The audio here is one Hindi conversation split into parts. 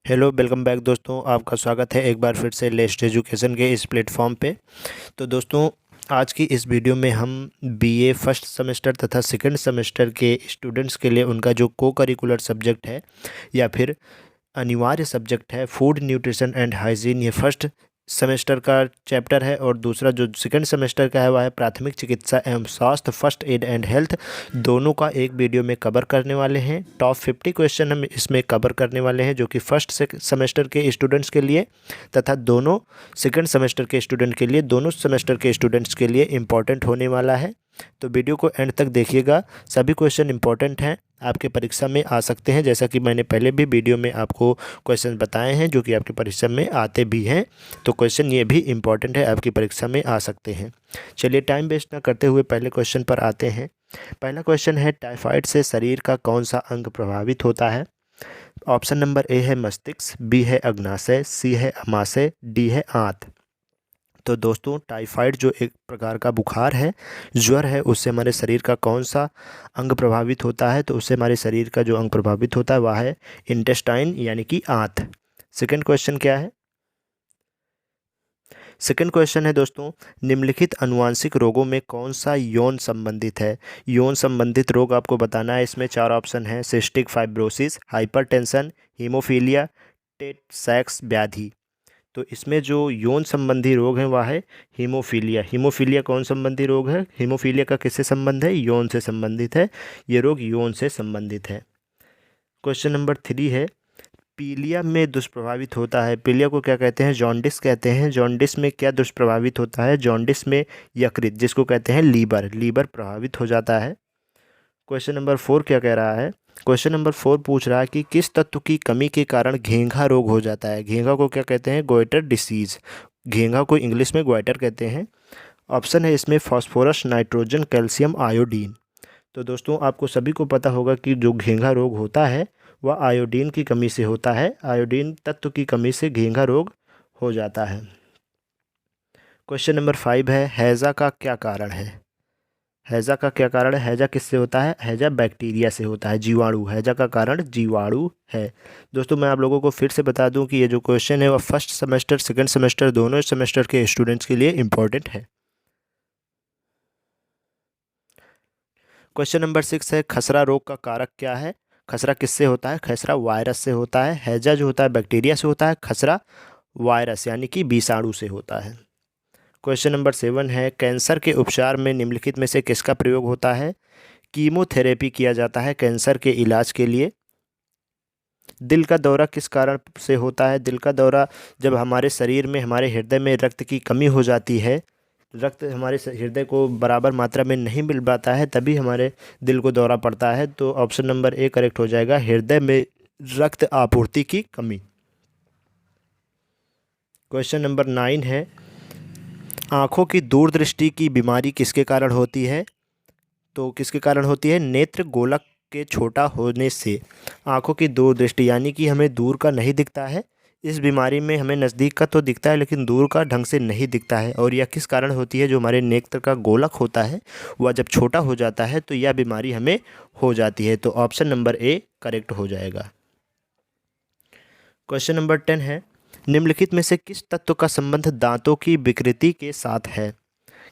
हेलो, वेलकम बैक दोस्तों। आपका स्वागत है एक बार फिर से लेस्ट एजुकेशन के इस प्लेटफॉर्म पे। तो दोस्तों, आज की इस वीडियो में हम बीए फर्स्ट सेमेस्टर तथा सेकंड सेमेस्टर के स्टूडेंट्स के लिए उनका जो को करिकुलर सब्जेक्ट है या फिर अनिवार्य सब्जेक्ट है फूड न्यूट्रिशन एंड हाइजीन, ये फर्स्ट सेमेस्टर का चैप्टर है। और दूसरा जो सेकंड सेमेस्टर का है वह है प्राथमिक चिकित्सा एवं स्वास्थ्य, फर्स्ट एड एंड हेल्थ। दोनों का एक वीडियो में कवर करने वाले हैं। टॉप 50 क्वेश्चन हम इसमें कवर करने वाले हैं जो कि फर्स्ट सेमेस्टर के स्टूडेंट्स के लिए तथा दोनों सेकंड सेमेस्टर के स्टूडेंट के लिए, दोनों सेमेस्टर के स्टूडेंट्स के लिए इम्पॉर्टेंट होने वाला है। तो वीडियो को एंड तक देखिएगा। सभी क्वेश्चन इंपॉर्टेंट हैं, आपके परीक्षा में आ सकते हैं, जैसा कि मैंने पहले भी वीडियो में आपको क्वेश्चन बताए हैं जो कि आपकी परीक्षा में आते भी हैं। तो क्वेश्चन ये भी इम्पॉर्टेंट है, आपकी परीक्षा में आ सकते हैं। चलिए टाइम वेस्ट ना करते हुए पहले क्वेश्चन पर आते हैं। पहला क्वेश्चन है, टाइफाइड से शरीर का कौन सा अंग प्रभावित होता है? ऑप्शन नंबर ए है मस्तिष्क, बी है अग्नाशय, सी है अमाशय, डी है आंत। तो दोस्तों, टाइफाइड जो एक प्रकार का बुखार है, ज्वर है, उससे हमारे शरीर का कौन सा अंग प्रभावित होता है? तो उससे हमारे शरीर का जो अंग प्रभावित होता है वह है इंटेस्टाइन यानी कि आंत। सेकंड क्वेश्चन क्या है? सेकंड क्वेश्चन है दोस्तों, निम्नलिखित अनुवांशिक रोगों में कौन सा यौन संबंधित है? यौन संबंधित रोग आपको बताना है। इसमें चार ऑप्शन है, cystic fibrosis, hypertension, haemophilia, Tay सेक्स व्याधि। तो इसमें जो यौन संबंधी रोग है वह है हीमोफीलिया। हीमोफीलिया कौन संबंधी रोग है? हीमोफीलिया का किससे संबंध है? यौन से संबंधित है। ये रोग यौन से संबंधित है। क्वेश्चन नंबर 3 है, पीलिया में दुष्प्रभावित होता है। पीलिया को क्या कहते हैं? जॉन्डिस कहते हैं। जॉन्डिस में क्या दुष्प्रभावित होता है? जॉन्डिस में यकृत, जिसको कहते हैं लीवर, लीवर प्रभावित हो जाता है। क्वेश्चन नंबर 4 क्या कह रहा है? क्वेश्चन नंबर 4 पूछ रहा है कि किस तत्व की कमी के कारण घेंघा रोग हो जाता है? घेंघा को क्या कहते हैं? Goitre disease. घेंघा को इंग्लिश में ग्वाइटर कहते हैं। ऑप्शन है इसमें फास्फोरस, नाइट्रोजन, कैल्शियम, आयोडीन। तो दोस्तों, आपको सभी को पता होगा कि जो घेंघा रोग होता है वह आयोडीन की कमी से होता है। आयोडीन तत्व की कमी से घेंघा रोग हो जाता है। क्वेश्चन नंबर 5 है, हैजा का क्या कारण है? हैजा का क्या कारण है? हैजा किससे होता है? हैजा बैक्टीरिया से होता है, जीवाणु। हैजा का कारण जीवाणु है। दोस्तों, मैं आप लोगों को फिर से बता दूं कि ये जो क्वेश्चन है वह फर्स्ट सेमेस्टर सेकंड सेमेस्टर दोनों सेमेस्टर के स्टूडेंट्स के लिए इम्पोर्टेंट है। क्वेश्चन नंबर 6 है, खसरा रोग का कारक क्या है? खसरा किससे होता है? खसरा वायरस से होता है। हैजा जो होता है बैक्टीरिया से होता है, खसरा वायरस यानी कि विषाणु से होता है। क्वेश्चन नंबर 7 है, कैंसर के उपचार में निम्नलिखित में से किसका प्रयोग होता है? कीमोथेरेपी किया जाता है कैंसर के इलाज के लिए। दिल का दौरा किस कारण से होता है? दिल का दौरा जब हमारे शरीर में, हमारे हृदय में रक्त की कमी हो जाती है, रक्त हमारे हृदय को बराबर मात्रा में नहीं मिल पाता है, तभी हमारे दिल को दौरा पड़ता है। तो ऑप्शन नंबर ए करेक्ट हो जाएगा, हृदय में रक्त आपूर्ति की कमी। क्वेश्चन नंबर 9 है, आँखों की दूरदृष्टि की बीमारी किसके कारण होती है? तो किसके कारण होती है? नेत्र गोलक के छोटा होने से आँखों की दूरदृष्टि यानी कि हमें दूर का नहीं दिखता है। इस बीमारी में हमें नज़दीक का तो दिखता है लेकिन दूर का ढंग से नहीं दिखता है। और यह किस कारण होती है? जो हमारे नेत्र का गोलक होता है वह जब छोटा हो जाता है तो यह बीमारी हमें हो जाती है। तो ऑप्शन नंबर ए करेक्ट हो जाएगा। क्वेश्चन नंबर 10 है, निम्नलिखित में से किस तत्व का संबंध दांतों की विकृति के साथ है?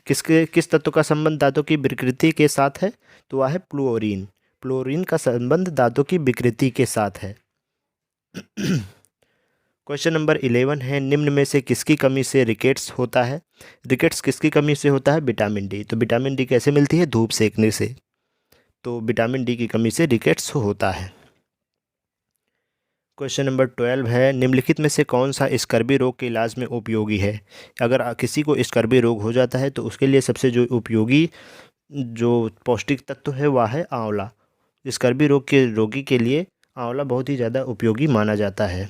किस तत्व का संबंध दांतों की विकृति के साथ है? तो वह है फ्लोरीन। फ्लोरीन का संबंध दांतों की विकृति के साथ है। क्वेश्चन नंबर 11 है, निम्न में से किसकी कमी से रिकेट्स होता है? रिकेट्स किसकी कमी से होता है? Vitamin D. तो विटामिन डी कैसे मिलती है? धूप सेकने से। तो विटामिन डी की कमी से रिकेट्स होता है। क्वेश्चन नंबर 12 है, निम्नलिखित में से कौन सा स्कर्वी रोग के इलाज में उपयोगी है? अगर किसी को स्कर्वी रोग हो जाता है तो उसके लिए सबसे जो उपयोगी जो पौष्टिक तत्व है वह है आंवला। स्कर्वी रोग के रोगी के लिए आंवला बहुत ही ज़्यादा उपयोगी माना जाता है।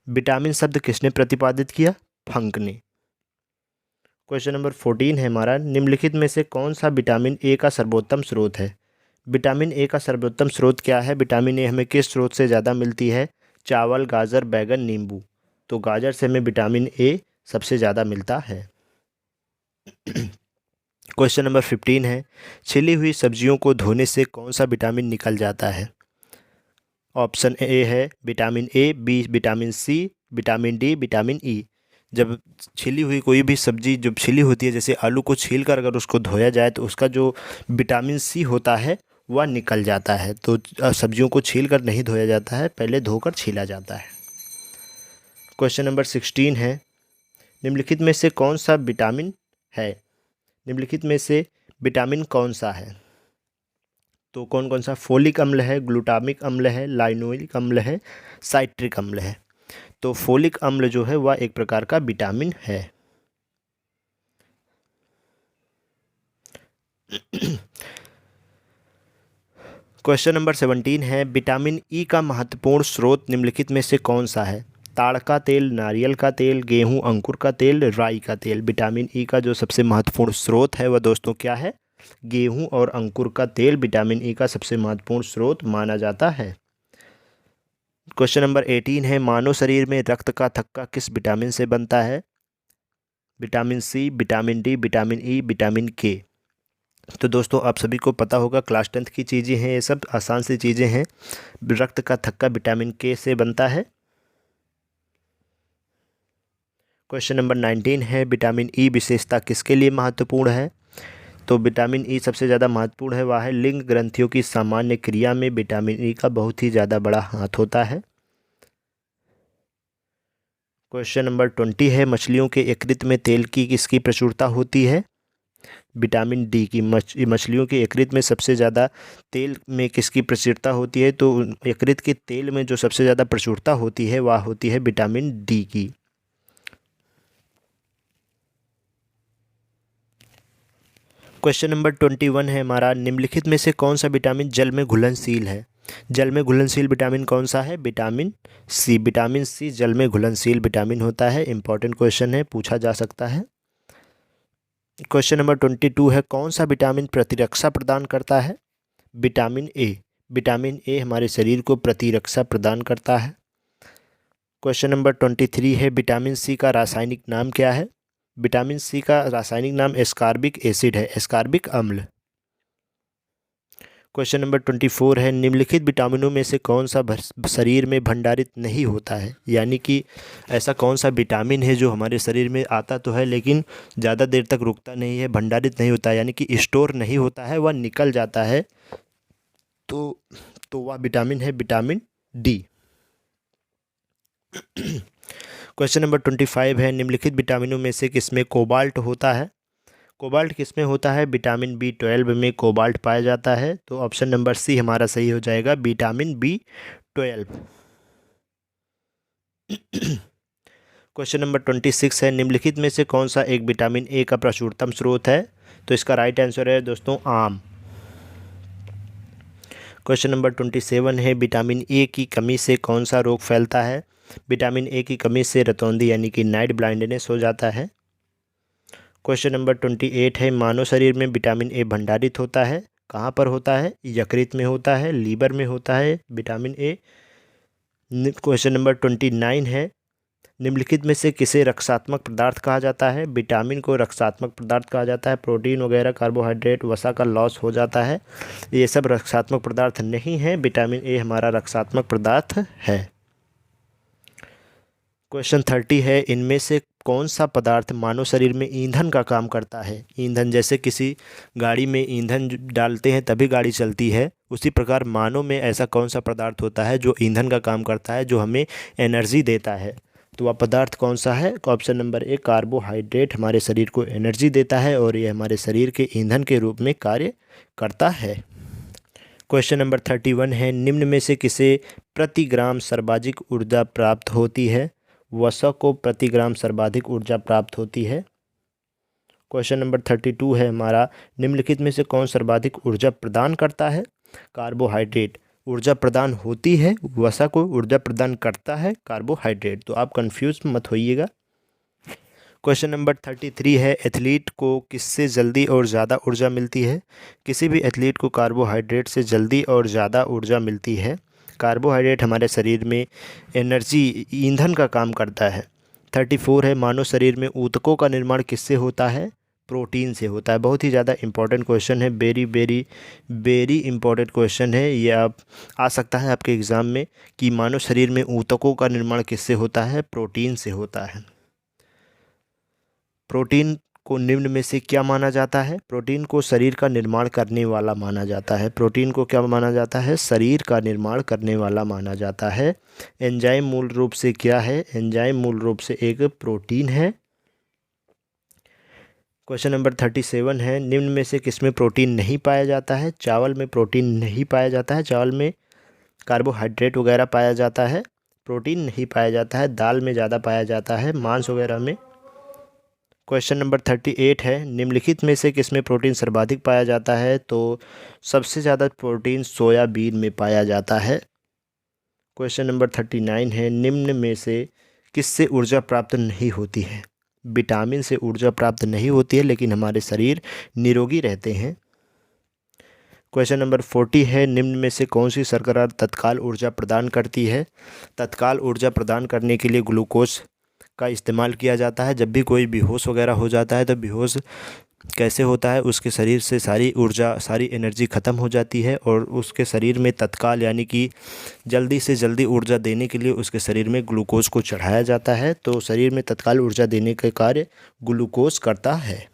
विटामिन शब्द किसने प्रतिपादित किया? फंक ने। क्वेश्चन नंबर 14 है हमारा, निम्नलिखित में से कौन सा विटामिन ए का सर्वोत्तम स्रोत है? विटामिन ए का सर्वोत्तम स्रोत क्या है? विटामिन ए हमें किस स्रोत से ज़्यादा मिलती है? चावल, गाजर, बैगन, नींबू। तो गाजर से हमें विटामिन ए सबसे ज़्यादा मिलता है। क्वेश्चन नंबर 15 है, छिली हुई सब्जियों को धोने से कौन सा विटामिन निकल जाता है? ऑप्शन ए है vitamin A, B vitamin C, vitamin D, vitamin E. जब छिली हुई कोई भी सब्जी जब छिली होती है, जैसे आलू को छील कर अगर उसको धोया जाए तो उसका जो विटामिन सी होता है वह निकल जाता है। तो सब्जियों को छील कर नहीं धोया जाता है, पहले धोकर छीला जाता है। क्वेश्चन नंबर 16 है, निम्नलिखित में से कौन सा विटामिन है? निम्नलिखित में से विटामिन कौन सा है? तो कौन कौन सा? फोलिक अम्ल है, ग्लूटामिक अम्ल है, लाइनोइक अम्ल है, साइट्रिक अम्ल है। तो फोलिक अम्ल जो है वह एक प्रकार का विटामिन है। क्वेश्चन नंबर 17 है, विटामिन ई का महत्वपूर्ण स्रोत निम्नलिखित में से कौन सा है? ताड़ का तेल, नारियल का तेल, गेहूं अंकुर का तेल, राई का तेल। विटामिन ई का जो सबसे महत्वपूर्ण स्रोत है वह दोस्तों क्या है? गेहूं और अंकुर का तेल विटामिन ई का सबसे महत्वपूर्ण स्रोत माना जाता है। क्वेश्चन नंबर 18 है, मानव शरीर में रक्त का थक्का किस विटामिन से बनता है? Vitamin C, vitamin D, vitamin E, vitamin K. तो दोस्तों आप सभी को पता होगा, क्लास 10th की चीज़ें हैं, ये सब आसान सी चीज़ें हैं। रक्त का थक्का विटामिन के से बनता है। क्वेश्चन नंबर 19 है, विटामिन ई विशेषता किसके लिए महत्वपूर्ण है? तो विटामिन ई सबसे ज़्यादा महत्वपूर्ण है, वह है लिंग ग्रंथियों की सामान्य क्रिया में विटामिन ई का बहुत ही ज़्यादा बड़ा हाथ होता है। क्वेश्चन नंबर 20 है, मछलियों के यकृत में तेल की किसकी प्रचुरता होती है? विटामिन डी की। मछलियों के यकृत में सबसे ज़्यादा तेल में किसकी प्रचुरता होती है? तो यकृत के तेल में जो सबसे ज़्यादा प्रचुरता होती है वह होती है विटामिन डी की। क्वेश्चन नंबर 21 है हमारा, निम्नलिखित में से कौन सा विटामिन जल में घुलनशील है? जल में घुलनशील विटामिन कौन सा है? Vitamin C. विटामिन सी जल में घुलनशील विटामिन होता है। इंपॉर्टेंट क्वेश्चन है, पूछा जा सकता है। क्वेश्चन नंबर 22 है, कौन सा विटामिन प्रतिरक्षा प्रदान करता है? Vitamin A. विटामिन ए हमारे शरीर को प्रतिरक्षा प्रदान करता है। क्वेश्चन नंबर 23 है, विटामिन सी का रासायनिक नाम क्या है? विटामिन सी का रासायनिक नाम एस्कॉर्बिक एसिड है, एस्कॉर्बिक अम्ल। क्वेश्चन नंबर 24 है, निम्नलिखित विटामिनों में से कौन सा शरीर में भंडारित नहीं होता है? यानी कि ऐसा कौन सा विटामिन है जो हमारे शरीर में आता तो है लेकिन ज़्यादा देर तक रुकता नहीं है, भंडारित नहीं होता है, यानी कि स्टोर नहीं होता है, वह निकल जाता है। तो वह विटामिन है विटामिन डी। क्वेश्चन नंबर 25 है, निम्नलिखित विटामिनों में से किसमें कोबाल्ट होता है? कोबाल्ट किसमें होता है? विटामिन B12 में कोबाल्ट पाया जाता है। तो ऑप्शन नंबर सी हमारा सही हो जाएगा, विटामिन B12। क्वेश्चन नंबर 26 है, निम्नलिखित में से कौन सा एक विटामिन ए का प्रचुरतम स्रोत है? तो इसका राइट आंसर है दोस्तों आम। क्वेश्चन नंबर 27 है, विटामिन ए की कमी से कौन सा रोग फैलता है? विटामिन ए की कमी से रतौंधी यानी कि नाइट ब्लाइंडनेस हो जाता है। क्वेश्चन नंबर 28 है, मानव शरीर में विटामिन ए भंडारित होता है, कहाँ पर होता है? यकृत में होता है, लीवर में होता है विटामिन ए। क्वेश्चन नंबर 29 है, निम्नलिखित में से किसे रक्षात्मक पदार्थ कहा जाता है? विटामिन को रक्षात्मक पदार्थ कहा जाता है। प्रोटीन वगैरह, कार्बोहाइड्रेट, वसा का लॉस हो जाता है, ये सब रक्षात्मक पदार्थ नहीं है। विटामिन ए हमारा रक्षात्मक पदार्थ है। क्वेश्चन 30 है, इनमें से कौन सा पदार्थ मानव शरीर में ईंधन का काम करता है? ईंधन, जैसे किसी गाड़ी में ईंधन डालते हैं तभी गाड़ी चलती है, उसी प्रकार मानव में ऐसा कौन सा पदार्थ होता है जो ईंधन का काम करता है, जो हमें एनर्जी देता है? तो वह पदार्थ कौन सा है? ऑप्शन नंबर ए, कार्बोहाइड्रेट हमारे शरीर को एनर्जी देता है और ये हमारे शरीर के ईंधन के रूप में कार्य करता है। क्वेश्चन नंबर 31 है, निम्न में से किसे प्रति ग्राम सर्वाधिक ऊर्जा प्राप्त होती है? वसा को प्रति ग्राम सर्वाधिक ऊर्जा प्राप्त होती है। क्वेश्चन नंबर 32 है हमारा, निम्नलिखित में से कौन सर्वाधिक ऊर्जा प्रदान करता है? कार्बोहाइड्रेट। ऊर्जा प्रदान होती है, वसा को ऊर्जा प्रदान करता है कार्बोहाइड्रेट। तो आप कंफ्यूज मत होइएगा। क्वेश्चन नंबर 33 है, एथलीट को किससे जल्दी और ज़्यादा ऊर्जा मिलती है? किसी भी एथलीट को कार्बोहाइड्रेट से जल्दी और ज़्यादा ऊर्जा मिलती है। कार्बोहाइड्रेट हमारे शरीर में एनर्जी, ईंधन का काम करता है। 34 है, मानव शरीर में ऊतकों का निर्माण किससे होता है? प्रोटीन से होता है। बहुत ही ज़्यादा इंपॉर्टेंट क्वेश्चन है, very very very important question है ये। आप आ सकता है आपके एग्ज़ाम में कि मानव शरीर में ऊतकों का निर्माण किससे होता है? प्रोटीन से होता है। प्रोटीन को निम्न में से क्या माना जाता है? प्रोटीन को शरीर का निर्माण करने वाला माना जाता है। प्रोटीन को क्या माना जाता है? शरीर का निर्माण करने वाला माना जाता है। एंजाइम मूल रूप से क्या है? एंजाइम मूल रूप से एक प्रोटीन है। क्वेश्चन नंबर 37 है, निम्न में से किसमें प्रोटीन नहीं पाया जाता है? चावल में प्रोटीन नहीं पाया जाता है। चावल में कार्बोहाइड्रेट वगैरह पाया जाता है, प्रोटीन नहीं पाया जाता है। दाल में ज़्यादा पाया जाता है, मांस वगैरह में। क्वेश्चन नंबर 38 है, निम्नलिखित में से किसमें प्रोटीन सर्वाधिक पाया जाता है? तो सबसे ज़्यादा प्रोटीन सोयाबीन में पाया जाता है। क्वेश्चन नंबर 39 है, निम्न में से किससे ऊर्जा प्राप्त नहीं होती है? विटामिन से ऊर्जा प्राप्त नहीं होती है, लेकिन हमारे शरीर निरोगी रहते हैं। क्वेश्चन नंबर 40 है, निम्न में से कौन सी शर्करा तत्काल ऊर्जा प्रदान करती है? तत्काल ऊर्जा प्रदान करने के लिए ग्लूकोज का इस्तेमाल किया जाता है। जब भी कोई बेहोश वगैरह हो जाता है तो बेहोश कैसे होता है? उसके शरीर से सारी ऊर्जा, सारी एनर्जी ख़त्म हो जाती है और उसके शरीर में तत्काल यानी कि जल्दी से जल्दी ऊर्जा देने के लिए उसके शरीर में ग्लूकोज को चढ़ाया जाता है। तो शरीर में तत्काल ऊर्जा देने का कार्य ग्लूकोज करता है।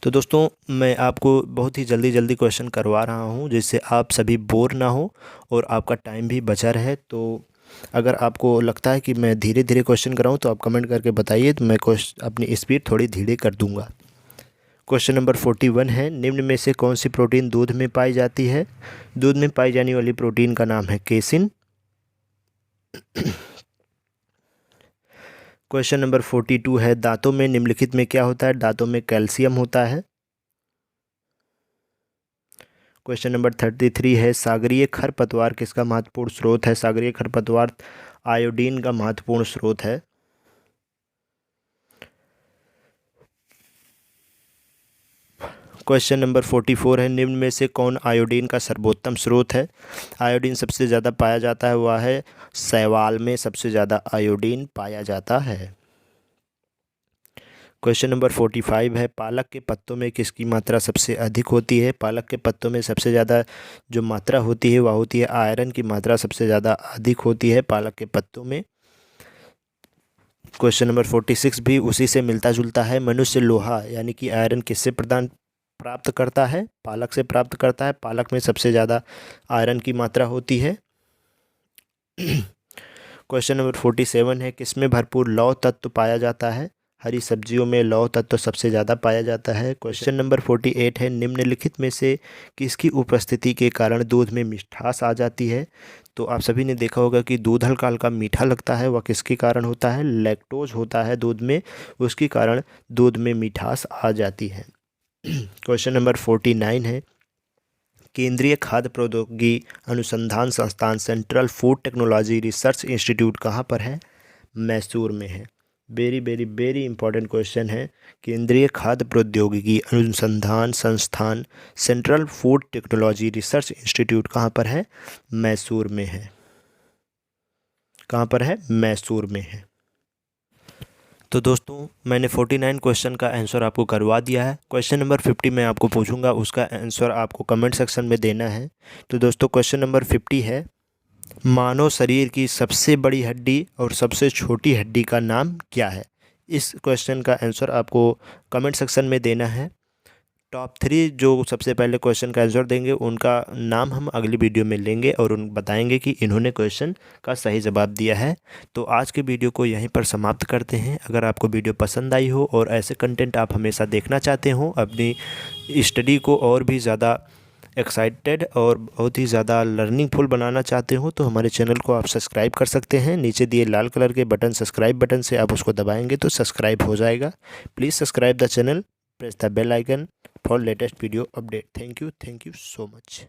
तो दोस्तों, मैं आपको बहुत ही जल्दी क्वेश्चन करवा रहा हूँ जिससे आप सभी बोर ना हो और आपका टाइम भी बचा रहे। तो अगर आपको लगता है कि मैं धीरे धीरे क्वेश्चन कराऊँ तो आप कमेंट करके बताइए, तो मैं अपनी स्पीड थोड़ी धीरे कर दूँगा। क्वेश्चन नंबर 41 है, निम्न में से कौन सी प्रोटीन दूध में पाई जाती है? दूध में पाई जाने वाली प्रोटीन का नाम है केसिन। क्वेश्चन नंबर 42 है, दांतों में निम्नलिखित में क्या होता है? दांतों में कैल्शियम होता है। क्वेश्चन नंबर 33 है, सागरीय खरपतवार किसका महत्वपूर्ण स्रोत है? सागरीय खरपतवार आयोडीन का महत्वपूर्ण स्रोत है। क्वेश्चन नंबर 44 है, निम्न में से कौन आयोडीन का सर्वोत्तम स्रोत है? आयोडीन सबसे ज़्यादा पाया जाता है वह है शैवाल में सबसे ज़्यादा आयोडीन पाया जाता है। क्वेश्चन नंबर 45 है, पालक के पत्तों में किसकी मात्रा सबसे अधिक होती है? पालक के पत्तों में सबसे ज़्यादा जो मात्रा होती है वह होती है आयरन की मात्रा सबसे ज़्यादा अधिक होती है पालक के पत्तों में। क्वेश्चन नंबर 46 भी उसी से मिलता जुलता है, मनुष्य लोहा यानी कि आयरन किससे प्राप्त करता है? पालक से प्राप्त करता है। पालक में सबसे ज़्यादा आयरन की मात्रा होती है। क्वेश्चन नंबर 47 है, किसमें भरपूर लौह तत्व पाया जाता है? हरी सब्जियों में लौह तत्व सबसे ज़्यादा पाया जाता है। क्वेश्चन नंबर 48 है, निम्नलिखित में से किसकी उपस्थिति के कारण दूध में मिठास आ जाती है? तो आप सभी ने देखा होगा कि दूध हल्का हल्का मीठा लगता है, वह किसके कारण होता है? लैक्टोज होता है दूध में, उसके कारण दूध में मिठास आ जाती है। क्वेश्चन नंबर 49 है, केंद्रीय खाद्य प्रौद्योगिकी अनुसंधान संस्थान central food technology research institute कहाँ पर है? मैसूर में है। Very very very important question है। केंद्रीय खाद्य प्रौद्योगिकी अनुसंधान संस्थान central food technology research institute कहाँ पर है? मैसूर में है। कहाँ पर है? मैसूर में है। तो दोस्तों, मैंने 49 क्वेश्चन का आंसर आपको करवा दिया है। क्वेश्चन नंबर 50 मैं आपको पूछूंगा, उसका आंसर आपको कमेंट सेक्शन में देना है। तो दोस्तों, क्वेश्चन नंबर 50 है, मानव शरीर की सबसे बड़ी हड्डी और सबसे छोटी हड्डी का नाम क्या है? इस क्वेश्चन का आंसर आपको कमेंट सेक्शन में देना है। टॉप 3 जो सबसे पहले क्वेश्चन का आंसर देंगे उनका नाम हम अगली वीडियो में लेंगे और उन बताएंगे कि इन्होंने क्वेश्चन का सही जवाब दिया है। तो आज के वीडियो को यहीं पर समाप्त करते हैं। अगर आपको वीडियो पसंद आई हो और ऐसे कंटेंट आप हमेशा देखना चाहते हो, अपनी स्टडी को और भी ज़्यादा एक्साइटेड और बहुत ही ज़्यादा लर्निंगफुल बनाना चाहते हो, तो हमारे चैनल को आप सब्सक्राइब कर सकते हैं। नीचे दिए लाल कलर के बटन सब्सक्राइब बटन से आप उसको दबाएंगे तो सब्सक्राइब हो जाएगा। Please subscribe the channel, press the bell icon for latest video update. Thank you so much.